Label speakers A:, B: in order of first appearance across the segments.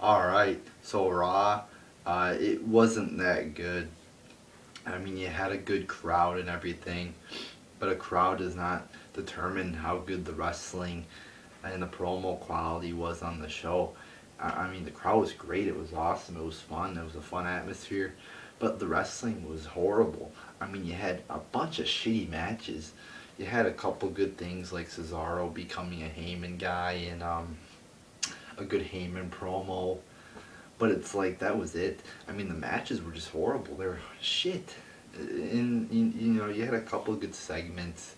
A: Alright, so Raw, it wasn't that good. I mean, you had a good crowd and everything, but a crowd does not determine how good the wrestling and the promo quality was on the show. I mean, the crowd was great. It was awesome. It was fun. It was a fun atmosphere. But the wrestling was horrible. I mean, you had a bunch of shitty matches. You had a couple good things like Cesaro becoming a Heyman guy and a good Heyman promo. But it's like that was it. I mean, the matches were just horrible. They were shit. And you had a couple of good segments,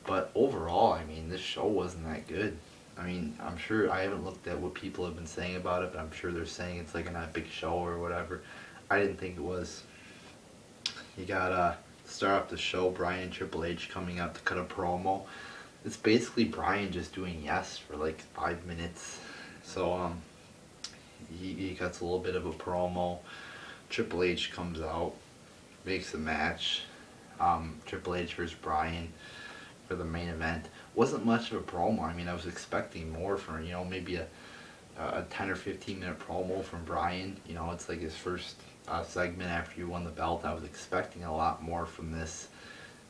A: but overall, I mean, this show wasn't that good. I mean, I'm sure I haven't looked at what people have been saying about it, but I'm sure they're saying it's like an epic show or whatever. I didn't think it was. You got to start off the show, Brian and Triple H coming out to cut a promo. It's basically Brian just doing yes for like 5 minutes. So he cuts a little bit of a promo. Triple H comes out, makes a match. Triple H versus Brian for the main event. Wasn't much of a promo. I mean, I was expecting more from, maybe a 10 or 15 minute promo from Brian. It's like his first segment after you won the belt. I was expecting a lot more from this.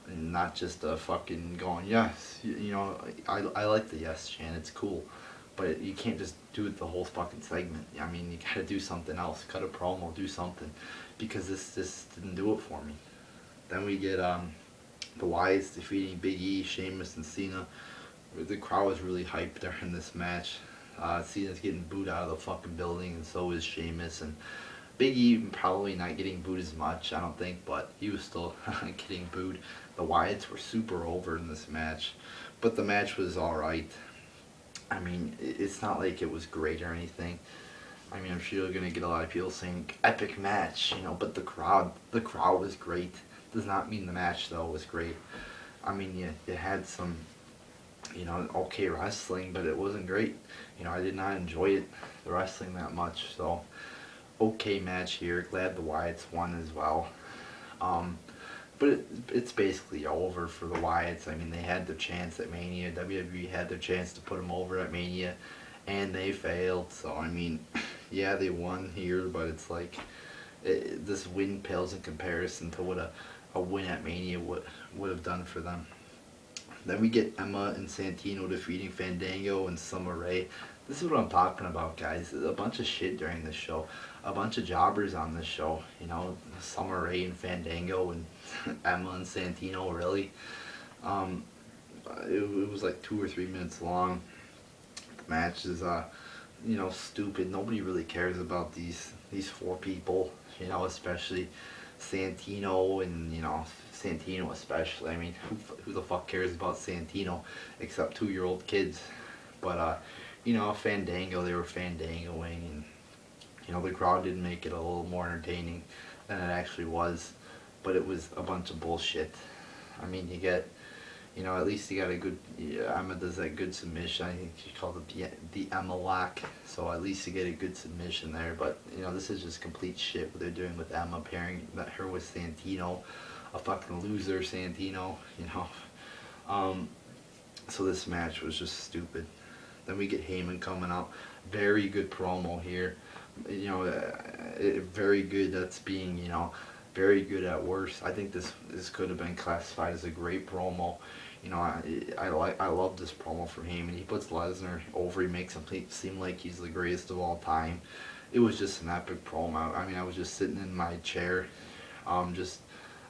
A: And not just a fucking going, yes. I like the yes chant. It's cool. But you can't just do it the whole fucking segment. I mean, you gotta do something else. Cut a promo, do something. Because this just didn't do it for me. Then we get the Wyatts defeating Big E, Sheamus, and Cena. The crowd was really hyped during this match. Cena's getting booed out of the fucking building, and so is Sheamus. And Big E probably not getting booed as much, I don't think, but he was still getting booed. The Wyatts were super over in this match, but the match was alright. I mean, it's not like it was great or anything. I mean, I'm sure you're gonna get a lot of people saying epic match, but the crowd was great. Does not mean the match though was great. I mean, you had some, okay wrestling, but it wasn't great. I did not enjoy the wrestling that much. So, okay match here. Glad the Wyatts won as well. But it's basically over for the Wyatts. I mean, they had their chance at Mania. WWE had their chance to put them over at Mania, and they failed. So, I mean, yeah, they won here, but it's like this win pales in comparison to what a win at Mania would have done for them. Then we get Emma and Santino defeating Fandango and Summer Rae. This is what I'm talking about, guys. A bunch of shit during this show. A bunch of jobbers on this show. Summer Rae and Fandango and Emma and Santino, really. Um, it was like 2 or 3 minutes long. The match is, stupid. Nobody really cares about these four people, especially Santino and, Santino especially. I mean, who the fuck cares about Santino except 2-year-old kids? But, Fandango, they were fandangoing, and, the crowd did make it a little more entertaining than it actually was, but it was a bunch of bullshit. I mean, you get, at least you got a good, Emma does that good submission. I think she called it the Emma lock, so at least you get a good submission there, but, this is just complete shit what they're doing with Emma, pairing her with Santino, a fucking loser Santino, so this match was just stupid. Then we get Heyman coming out. Very good promo here. Very good. That's being, very good at worst. I think this could have been classified as a great promo. I love this promo from Heyman. He puts Lesnar over. He makes him seem like he's the greatest of all time. It was just an epic promo. I mean, I was just sitting in my chair, just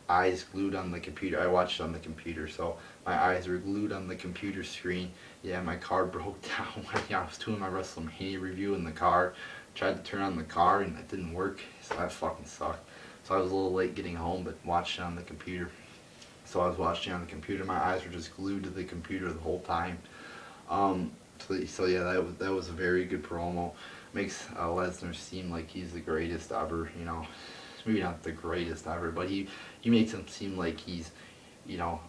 A: eyes glued on the computer. I watched it on the computer, so my eyes were glued on the computer screen. Yeah, my car broke down. I was doing my WrestleMania review in the car. Tried to turn on the car and it didn't work, so that fucking sucked. So I was a little late getting home, but watched it on the computer. So I was watching on the computer. My eyes were just glued to the computer the whole time. So yeah, that was a very good promo. Makes Lesnar seem like he's the greatest ever. Maybe not the greatest ever, but he makes him seem like he's,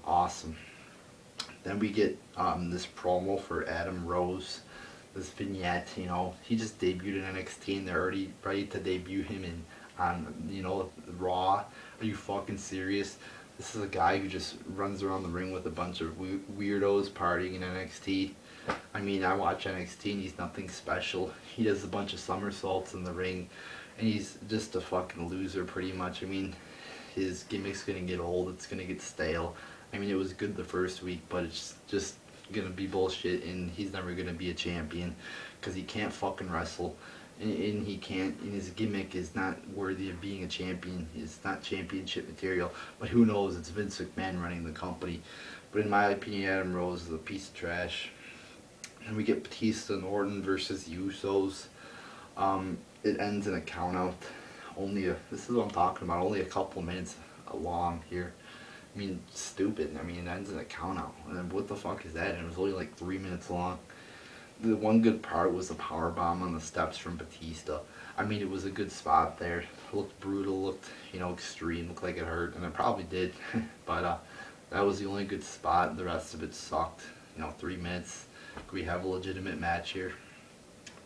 A: awesome. Then we get this promo for Adam Rose, this vignette. He just debuted in NXT, and they're already ready to debut him on Raw. Are you fucking serious? This is a guy who just runs around the ring with a bunch of weirdos partying in NXT. I mean, I watch NXT and he's nothing special. He does a bunch of somersaults in the ring, and he's just a fucking loser pretty much. I mean, his gimmick's gonna get old. It's gonna get stale. I mean, it was good the first week, but it's just gonna be bullshit, and he's never gonna be a champion because he can't fucking wrestle, and he can't. And his gimmick is not worthy of being a champion. It's not championship material. But who knows? It's Vince McMahon running the company. But in my opinion, Adam Rose is a piece of trash. And we get Batista and Orton versus the Usos. It ends in a count out. This is what I'm talking about. Only a couple minutes long here. I mean, stupid. I mean, it ends in a count out. And what the fuck is that? And it was only like 3 minutes long. The one good part was the power bomb on the steps from Batista. I mean, it was a good spot there. It looked brutal, looked, extreme, looked like it hurt, and it probably did. But that was the only good spot. The rest of it sucked. 3 minutes. We have a legitimate match here.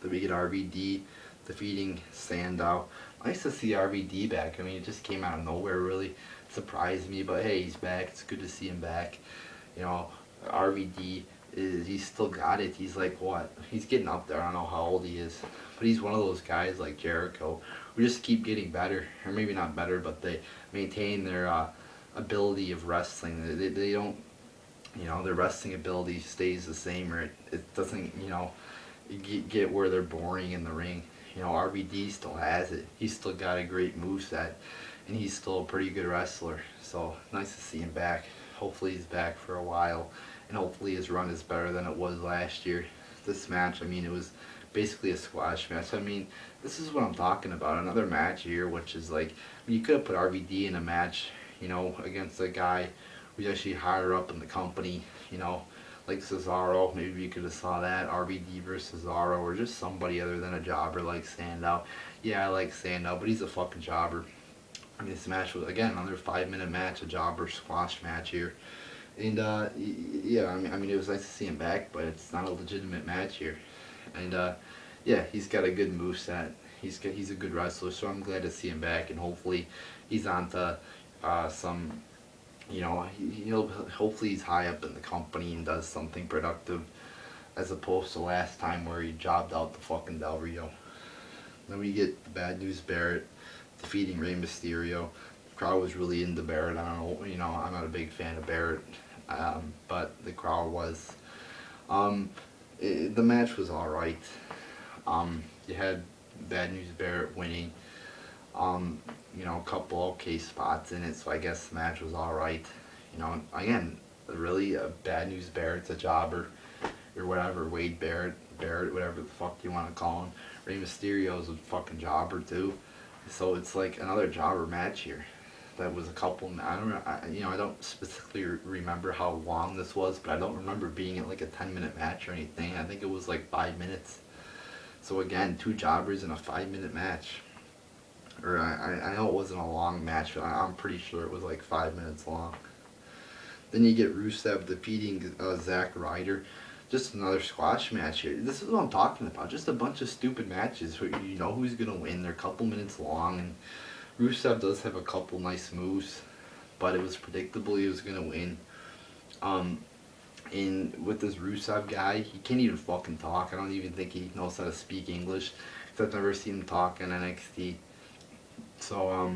A: Then we get RVD defeating Sandow. Nice to see RVD back. I mean, it just came out of nowhere, really. Surprised me, but hey, he's back. It's good to see him back. RVD he's still got it. He's like, what? He's getting up there. I don't know how old he is, but he's one of those guys like Jericho who just keep getting better, or maybe not better, but they maintain their ability of wrestling. They don't, their wrestling ability stays the same, or it doesn't, get where they're boring in the ring. RVD still has it. He's still got a great moveset, and he's still a pretty good wrestler. So nice to see him back. Hopefully he's back for a while, and hopefully his run is better than it was last year. This match, I mean, it was basically a squash match. I mean, this is what I'm talking about. Another match here, which is like, you could have put RVD in a match, against a guy who's actually higher up in the company, like Cesaro. Maybe you could have saw that, RVD versus Cesaro, or just somebody other than a jobber like Sandow. Yeah, I like Sandow, but he's a fucking jobber. I mean, this match was, again, another 5-minute match, a jobber squash match here. And, yeah, I mean, it was nice to see him back, but it's not a legitimate match here. And, yeah, he's got a good moveset. He's a good wrestler, so I'm glad to see him back, and hopefully he's on to some, hopefully he's high up in the company and does something productive, as opposed to last time where he jobbed out the fucking Del Rio. Then we get the Bad News Barrett defeating Rey Mysterio. The crowd was really into Barrett. I don't know, I'm not a big fan of Barrett, but the crowd was. The match was alright. You had Bad News Barrett winning. A couple okay spots in it, so I guess the match was alright. Again, really, Bad News Barrett's a jobber, or whatever, Wade Barrett, whatever the fuck you want to call him. Rey Mysterio's a fucking jobber too. So it's like another jobber match here. That was a couple. I don't know. I don't specifically remember how long this was, but I don't remember being at like a 10-minute match or anything. I think it was like 5 minutes. So again, 2 jobbers in a 5-minute match. Or I know it wasn't a long match, but I'm pretty sure it was like 5 minutes long. Then you get Rusev defeating Zack Ryder. Just another squash match here. This is what I'm talking about. Just a bunch of stupid matches where you know who's going to win. They're a couple minutes long, and Rusev does have a couple nice moves, but it was predictable he was going to win. And with this Rusev guy, he can't even fucking talk. I don't even think he knows how to speak English, because I've never seen him talk in NXT. So,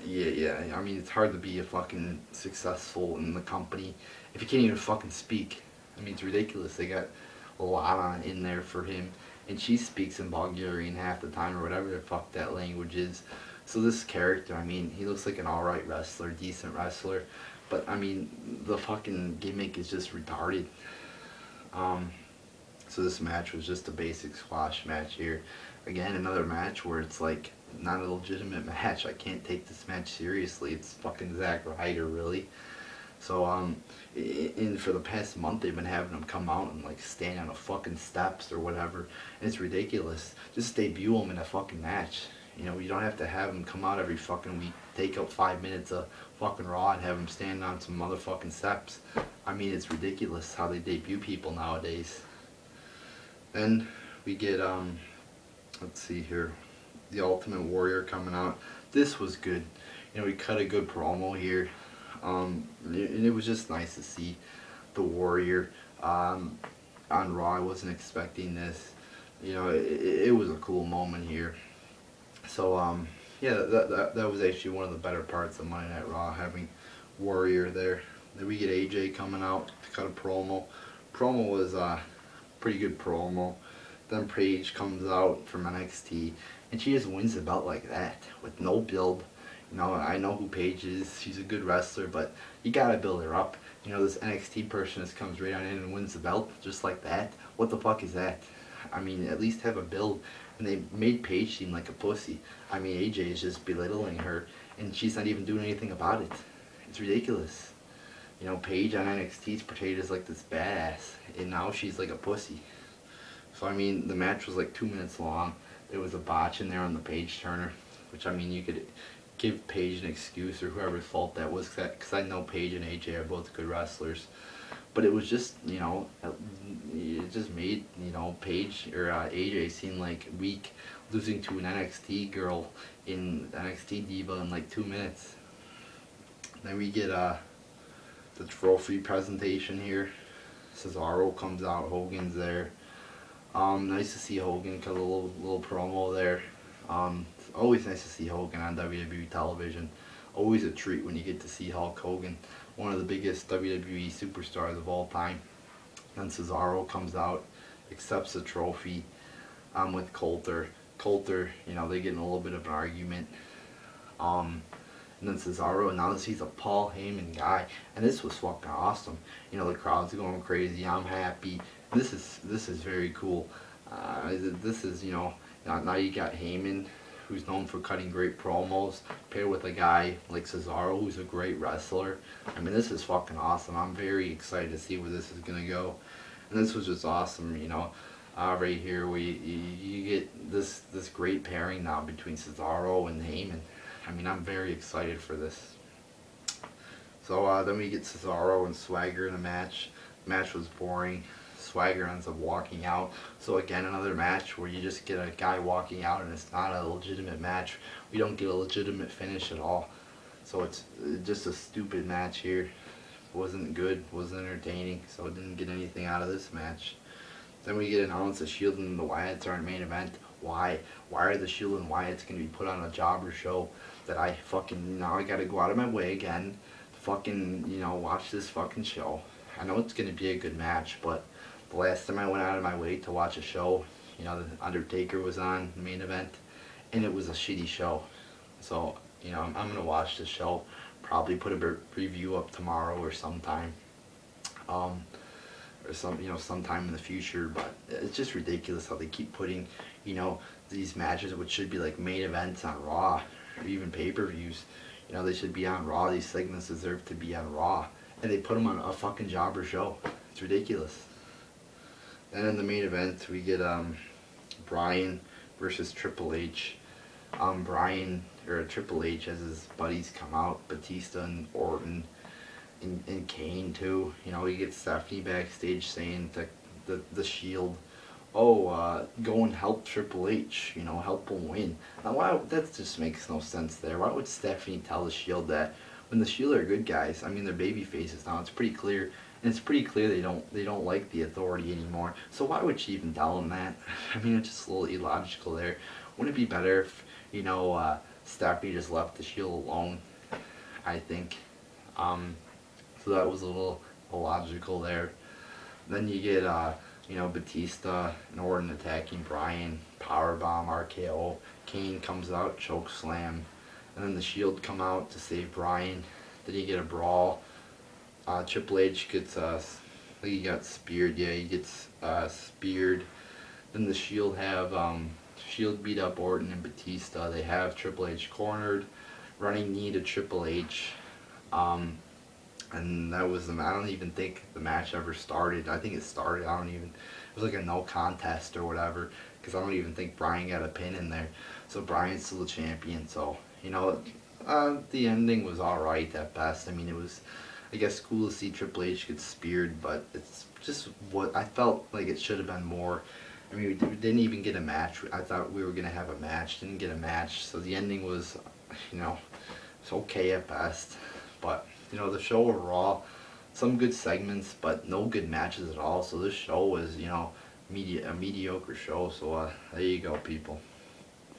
A: yeah, I mean, it's hard to be a fucking successful in the company if you can't even fucking speak. I mean, it's ridiculous. They got a lot on in there for him, and she speaks in Bulgarian half the time, or whatever the fuck that language is. So this character, I mean, he looks like an alright wrestler, decent wrestler, but I mean, the fucking gimmick is just retarded. So this match was just a basic squash match here. Again, another match where it's like not a legitimate match. I can't take this match seriously. It's fucking Zack Ryder, really. So, and for the past month, they've been having him come out and like stand on the fucking steps or whatever, and it's ridiculous. Just debut him in a fucking match. You don't have to have him come out every fucking week, take up 5 minutes of fucking Raw and have him stand on some motherfucking steps. I mean, it's ridiculous how they debut people nowadays. Then we get, let's see here, the Ultimate Warrior coming out. This was good. We cut a good promo here. And it was just nice to see the Warrior. on Raw. I wasn't expecting this. It was a cool moment here. So yeah, that was actually one of the better parts of Monday Night Raw, having Warrior there. Then we get AJ coming out to cut a promo. Promo was pretty good promo. Then Paige comes out from NXT, and she just wins the belt like that with no build. I know who Paige is. She's a good wrestler, but you gotta build her up. This NXT person just comes right on in and wins the belt just like that. What the fuck is that? I mean, at least have a build. And they made Paige seem like a pussy. I mean, AJ is just belittling her, and she's not even doing anything about it. It's ridiculous. Paige on NXT is portrayed as like this badass, and now she's like a pussy. So I mean, the match was like 2 minutes long. There was a botch in there on the Paige Turner, which I mean, you could give Paige an excuse or whoever's fault that was, because I know Paige and AJ are both good wrestlers. But it was just, it just made, Paige or AJ seem like weak, losing to an NXT girl in NXT Diva in like 2 minutes. Then we get the trophy presentation here. Cesaro comes out, Hogan's there. Nice to see Hogan, cut a little promo there. It's always nice to see Hogan on WWE television. Always a treat when you get to see Hulk Hogan, one of the biggest WWE superstars of all time. Then Cesaro comes out, accepts the trophy with Coulter. Coulter, they get in a little bit of an argument. And then Cesaro announces he's a Paul Heyman guy, and this was fucking awesome. The crowd's going crazy. I'm happy. This is very cool. This is now you got Heyman, who's known for cutting great promos, paired with a guy like Cesaro, who's a great wrestler. I mean, this is fucking awesome. I'm very excited to see where this is gonna go, and this was just awesome. Right here you get this great pairing now between Cesaro and Heyman. I mean, I'm very excited for this. So then we get Cesaro and Swagger in a match. The match was boring. Swagger ends up walking out. So again, another match where you just get a guy walking out and it's not a legitimate match. We don't get a legitimate finish at all. So it's just a stupid match here. Wasn't good, wasn't entertaining, so it didn't get anything out of this match. Then we get announced the Shield and the Wyatts are in main event. Why? Why are the Shield and Wyatts going to be put on a jobber show that I fucking, now I got to go out of my way again to fucking, watch this fucking show. I know it's going to be a good match, but the last time I went out of my way to watch a show, the Undertaker was on the main event, and it was a shitty show. So, I'm going to watch the show, probably put a review up tomorrow or sometime. Or sometime in the future, but it's just ridiculous how they keep putting, these matches which should be like main events on Raw, or even pay-per-views. They should be on Raw. These segments deserve to be on Raw, and they put them on a fucking jobber show. It's ridiculous. Then in the main event, we get Bryan versus Triple H. Triple H has his buddies come out, Batista and Orton. And Kane too, he gets Stephanie backstage saying that the Shield, go and help Triple H, help him win. Now why, that just makes no sense there. Why would Stephanie tell the Shield that when the Shield are good guys? I mean, they're baby faces now. It's pretty clear, and it's pretty clear they don't like the Authority anymore. So why would she even tell them that? I mean, it's just a little illogical there. Wouldn't it be better if Stephanie just left the Shield alone? I think. So that was a little illogical there. Then you get, Batista and Orton attacking Bryan, powerbomb, RKO. Kane comes out, choke slam, and then the Shield come out to save Bryan. Then you get a brawl. Triple H gets, I think he got speared. Yeah, he gets speared. Then the Shield have Shield beat up Orton and Batista. They have Triple H cornered, running knee to Triple H. And that was I don't even think the match ever started. I think it started. It was like a no contest or whatever, because I don't even think Bryan got a pin in there. So Bryan's still the champion. So the ending was all right at best. I mean, it was, I guess, cool to see Triple H get speared, but it's just what I felt like it should have been more. I mean, we didn't even get a match. I thought we were gonna have a match. Didn't get a match. So the ending was, it's okay at best, but. The show of Raw, some good segments, but no good matches at all. So this show was, a mediocre show. So there you go, people.